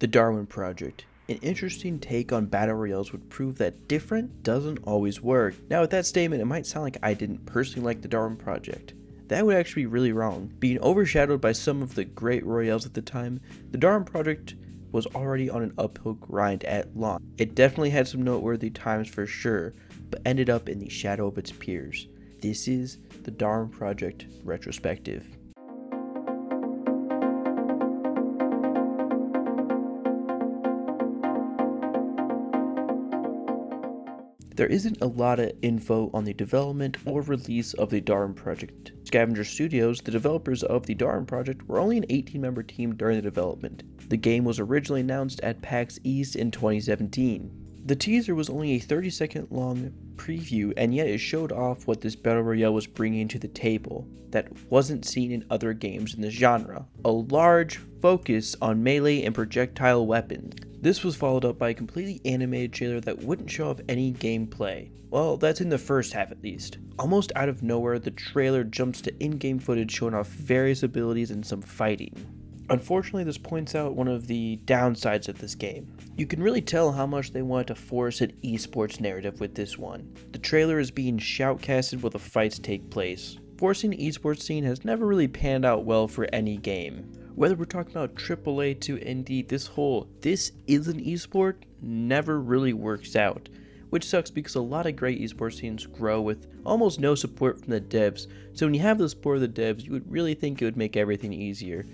The Darwin Project. An interesting take on battle royales would prove that different doesn't always work. Now with that statement, it might sound like I didn't personally like the Darwin Project. That would actually be really wrong. Being overshadowed by some of the great royales at the time, the Darwin Project was already on an uphill grind at launch. It definitely had some noteworthy times for sure, but ended up in the shadow of its peers. This is the Darwin Project retrospective. There isn't a lot of info on the development or release of the Darwin Project. Scavenger Studios, the developers of the Darwin Project, were only an 18-member team during the development. The game was originally announced at PAX East in 2017. The teaser was only a 30-second long preview, and yet it showed off what this battle royale was bringing to the table that wasn't seen in other games in the genre: a large focus on melee and projectile weapons. This was followed up by a completely animated trailer that wouldn't show off any gameplay. Well, that's in the first half at least. Almost out of nowhere, the trailer jumps to in-game footage showing off various abilities and some fighting. Unfortunately, this points out one of the downsides of this game. You can really tell how much they wanted to force an esports narrative with this one. The trailer is being shoutcasted while the fights take place. Forcing the esports scene has never really panned out well for any game. Whether we're talking about AAA to indie, this is an esport never really works out, which sucks because a lot of great esports scenes grow with almost no support from the devs, so when you have the support of the devs, you would really think it would make everything easier.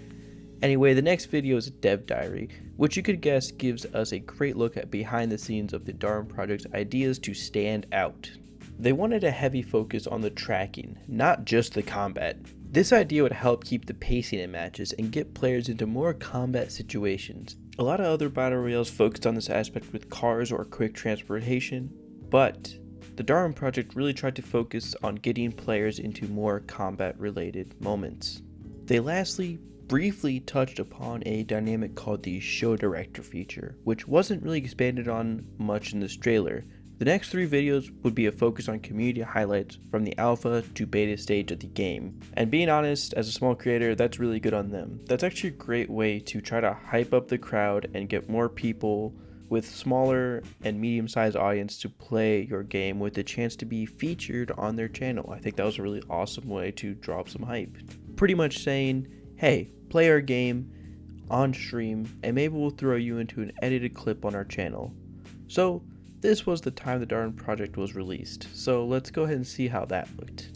Anyway, the next video is a dev diary, which you could guess gives us a great look at behind the scenes of the Darwin Project's ideas to stand out. They wanted a heavy focus on the tracking, not just the combat. This idea would help keep the pacing in matches and get players into more combat situations. A lot of other battle royales focused on this aspect with cars or quick transportation, but the Darwin Project really tried to focus on getting players into more combat related moments. They lastly briefly touched upon a dynamic called the show director feature, which wasn't really expanded on much in this trailer. The next 3 videos would be a focus on community highlights from the alpha to beta stage of the game. And being honest, as a small creator, that's really good on them. That's actually a great way to try to hype up the crowd and get more people with smaller and medium-sized audience to play your game with the chance to be featured on their channel. I think that was a really awesome way to drop some hype. Pretty much saying, hey, play our game on stream and maybe we'll throw you into an edited clip on our channel. So this was the time the Darwin Project was released, so let's go ahead and see how that looked.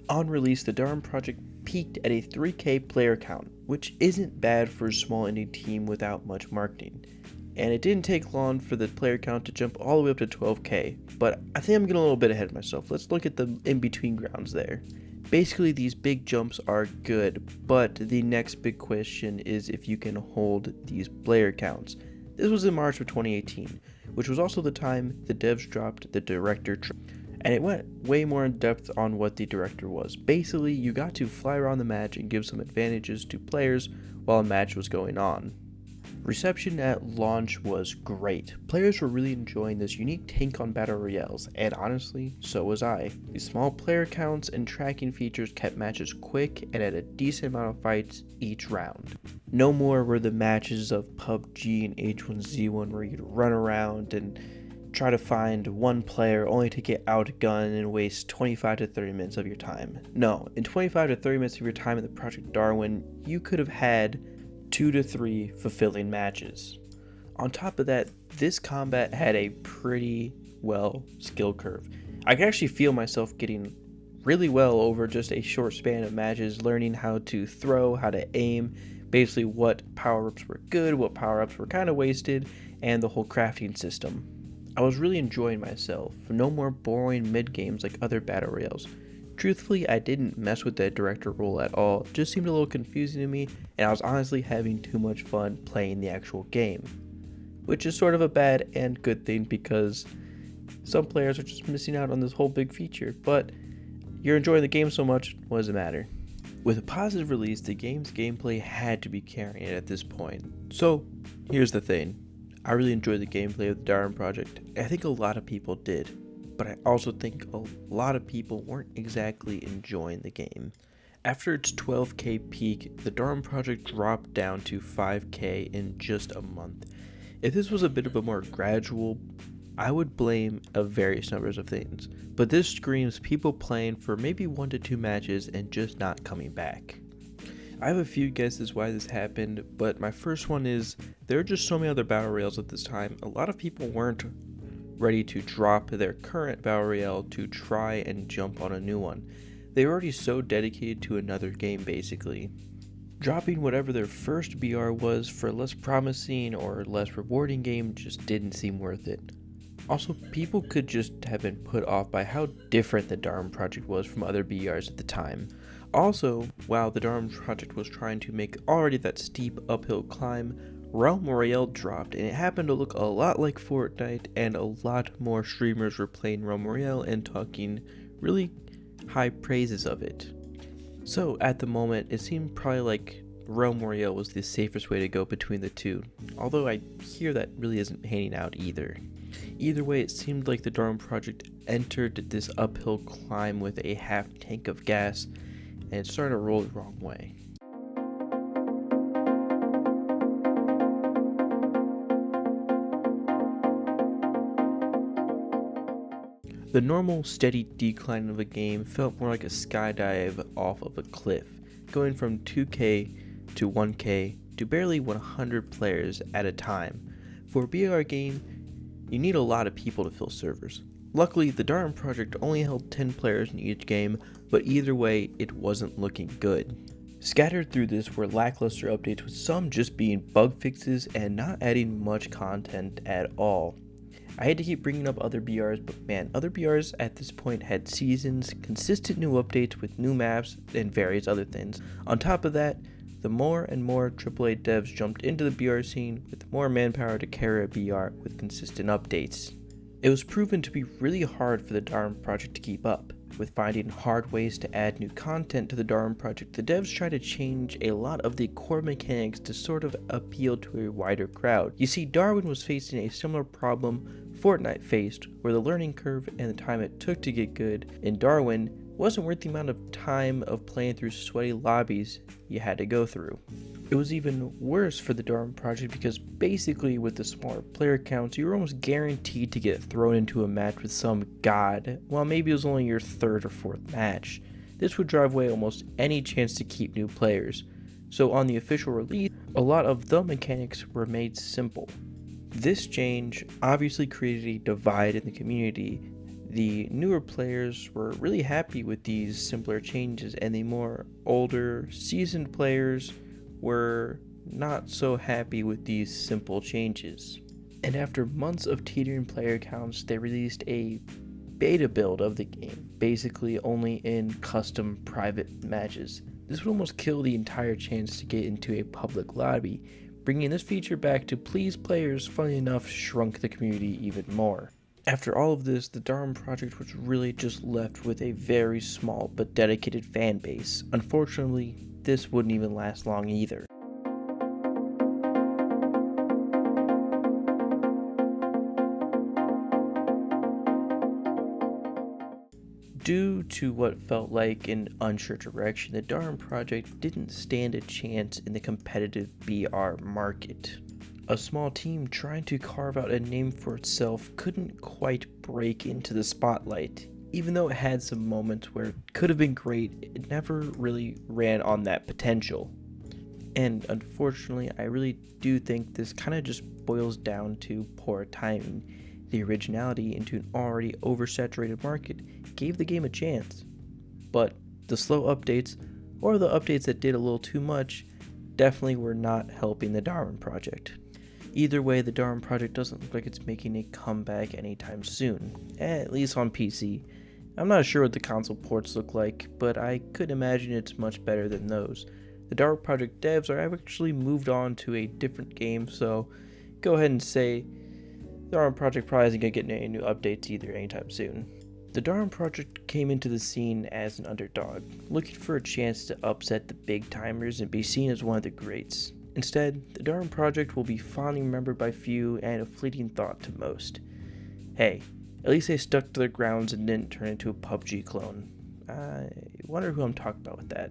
On release, the Darwin Project peaked at a 3K player count, which isn't bad for a small indie team without much marketing. And it didn't take long for the player count to jump all the way up to 12K, but I think I'm getting a little bit ahead of myself. Let's look at the in-between grounds there. Basically, these big jumps are good, but the next big question is if you can hold these player counts. This was in March of 2018, which was also the time the devs dropped the director and it went way more in depth on what the director was. Basically, you got to fly around the match and give some advantages to players while a match was going on. Reception at launch was great. Players were really enjoying this unique take on battle royales, and honestly, so was I. The small player counts and tracking features kept matches quick and at a decent amount of fights each round. No more were the matches of PUBG and H1Z1 where you'd run around and try to find one player only to get outgunned and waste 25 to 30 minutes of your time. No, in 25 to 30 minutes of your time in the Project Darwin, you could have had 2 to 3 fulfilling matches. On top of that, this combat had a pretty well skill curve. I could actually feel myself getting really well over just a short span of matches, learning how to throw, how to aim, basically what power-ups were good, what power-ups were kind of wasted, and the whole crafting system. I was really enjoying myself. No more boring mid-games like other battle royales. Truthfully, I didn't mess with that director role at all. It just seemed a little confusing to me, and I was honestly having too much fun playing the actual game. Which is sort of a bad and good thing because some players are just missing out on this whole big feature, but you're enjoying the game so much, what does it matter? With a positive release, the game's gameplay had to be carrying it at this point. So, here's the thing. I really enjoyed the gameplay of the Darwin Project. I think a lot of people did. but I also think a lot of people weren't exactly enjoying the game. After its 12k peak, the Darwin Project dropped down to 5k in just a month. If this was a bit of a more gradual, I would blame a various numbers of things, but this screams people playing for maybe 1 to 2 matches and just not coming back. I have a few guesses why this happened, but my first one is there are just so many other battle royales at this time. A lot of people weren't ready to drop their current battle royale to try and jump on a new one. They were already so dedicated to another game basically. Dropping whatever their first BR was for a less promising or less rewarding game just didn't seem worth it. Also, people could just have been put off by how different the Darwin Project was from other BRs at the time. Also, while the Darwin Project was trying to make already that steep uphill climb, Realm Royale dropped, and it happened to look a lot like Fortnite, and a lot more streamers were playing Realm Royale and talking really high praises of it. So at the moment, it seemed probably like Realm Royale was the safest way to go between the two, although I hear that really isn't panning out either. Either way, it seemed like the Darwin Project entered this uphill climb with a half tank of gas, and it started to roll the wrong way. The normal, steady decline of a game felt more like a skydive off of a cliff, going from 2k to 1k to barely 100 players at a time. For a BR game, you need a lot of people to fill servers. Luckily, the Darwin Project only held 10 players in each game, but either way, it wasn't looking good. Scattered through this were lackluster updates, with some just being bug fixes and not adding much content at all. I hate to keep bringing up other BRs, but man, other BRs at this point had seasons, consistent new updates with new maps, and various other things. On top of that, the more and more AAA devs jumped into the BR scene with more manpower to carry a BR with consistent updates. It was proven to be really hard for the Darwin Project to keep up. With finding hard ways to add new content to the Darwin Project, the devs tried to change a lot of the core mechanics to sort of appeal to a wider crowd. You see, Darwin was facing a similar problem Fortnite faced, where the learning curve and the time it took to get good in Darwin wasn't worth the amount of time of playing through sweaty lobbies you had to go through. It was even worse for the Darwin Project because basically with the smaller player counts, you were almost guaranteed to get thrown into a match with some god, while maybe it was only your third or fourth match. This would drive away almost any chance to keep new players. So on the official release, a lot of the mechanics were made simple. This change obviously created a divide in the community. The newer players were really happy with these simpler changes, and the more older, seasoned players were not so happy with these simple changes. And after months of teetering player counts, they released a beta build of the game, basically only in custom private matches. This would almost kill the entire chance to get into a public lobby. Bringing this feature back to please players, funny enough, shrunk the community even more. After all of this, the Darwin Project was really just left with a very small but dedicated fan base. Unfortunately, this wouldn't even last long either. Due to what felt like an unsure direction, the Darwin Project didn't stand a chance in the competitive BR market. A small team trying to carve out a name for itself couldn't quite break into the spotlight. Even though it had some moments where it could have been great, it never really ran on that potential. And unfortunately, I really do think this kind of just boils down to poor timing. The originality into an already oversaturated market gave the game a chance. But the slow updates, or the updates that did a little too much, definitely were not helping the Darwin Project. Either way, the Darwin Project doesn't look like it's making a comeback anytime soon, at least on PC. I'm not sure what the console ports look like, but I could imagine it's much better than those. The Darwin Project devs are actually moved on to a different game, so go ahead and say the Darwin Project probably isn't going to get any new updates either anytime soon. The Darwin Project came into the scene as an underdog, looking for a chance to upset the big timers and be seen as one of the greats. Instead, the Darwin Project will be fondly remembered by few and a fleeting thought to most. Hey, At least they stuck to their grounds and didn't turn into a PUBG clone. I wonder who I'm talking about with that.